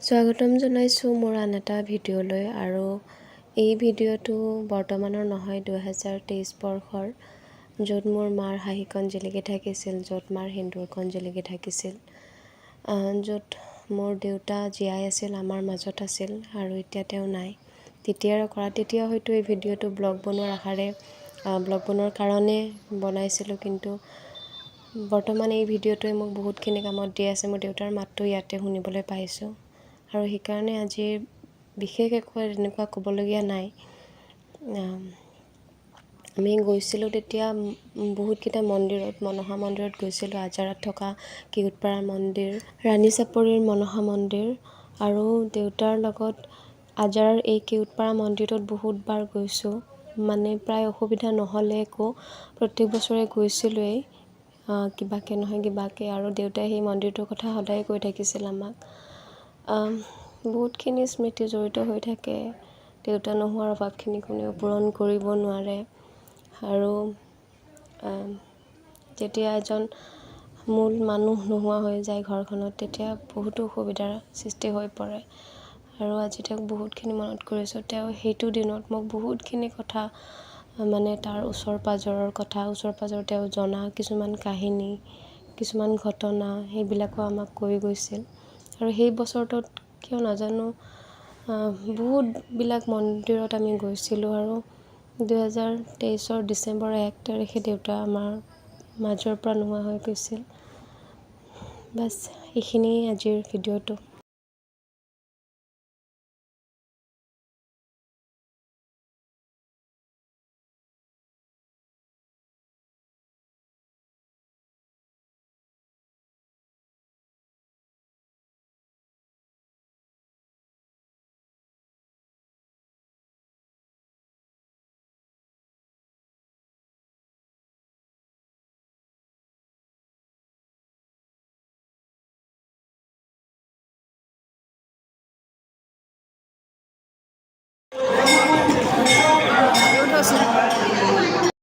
স্বাগতম জনাইছোঁ মোৰ আন এটা ভিডিঅ'লৈ আৰু এই ভিডিঅ'টো বৰ্তমানৰ নহয় 2023 বৰ্ষৰ য'ত মোৰ মাৰ হাঁহিকণ জিলিকি থাকিছিল, য'ত মাৰ সিন্দুৰকণ জিলিকি থাকিছিল, য'ত মোৰ দেউতা জীয়াই আছিল, আমাৰ মাজত আছিল আৰু এতিয়া তেওঁ নাই। তেতিয়া হয়তো এই ভিডিঅ'টো ব্লগ বনোৱাৰ কাৰণে বনাইছিলোঁ, কিন্তু বৰ্তমান এই ভিডিঅ'টোৱে মোক বহুতখিনি কামত দি আছে। মোৰ দেউতাৰ মাতটো ইয়াতে শুনিবলৈ পাইছোঁ আৰু সেইকাৰণে আজি বিশেষ একো এনেকুৱা ক'বলগীয়া নাই। আমি গৈছিলোঁ তেতিয়া বহুতকেইটা মন্দিৰত, মনসা মন্দিৰত গৈছিলোঁ, আজাৰত থকা কিউটপাৰা মন্দিৰ, ৰাণী চাপৰিৰ মনসা মন্দিৰ আৰু দেউতাৰ লগত আজাৰৰ এই কিউটপাৰা মন্দিৰত বহুতবাৰ গৈছোঁ। মানে প্ৰায় অসুবিধা নহ'লে একো প্ৰত্যেক বছৰে গৈছিলোঁৱেই, কিবাকে নহয় কিবাকে, আৰু দেউতাই সেই মন্দিৰটোৰ কথা সদায় কৈ থাকিছিল আমাক। বহুতখিনি স্মৃতি জড়িত হৈ থাকে। দেউতা নোহোৱাৰ অভাৱখিনি কোনেও পূৰণ কৰিব নোৱাৰে আৰু যেতিয়া এজন মূল মানুহ নোহোৱা হৈ যায় ঘৰখনত, তেতিয়া বহুতো অসুবিধাৰ সৃষ্টি হৈ পৰে। আৰু আজি তেওঁক বহুতখিনি মনত কৰিছোঁ। তেওঁ সেইটো দিনত মোক বহুতখিনি কথা, মানে তাৰ ওচৰ পাজৰৰ তেওঁ জনা কিছুমান কাহিনী, কিছুমান ঘটনা, সেইবিলাকো আমাক কৈ গৈছিল। আৰু সেই বছৰটোত কিয় নাজানো বহুতবিলাক মন্দিৰত আমি গৈছিলোঁ আৰু 2023 ডিচেম্বৰ 1 তাৰিখে দেউতা আমাৰ মাজৰ পৰা নোহোৱা হৈ গৈছিল। বাছ এইখিনিয়ে আজিৰ ভিডিঅ'টো।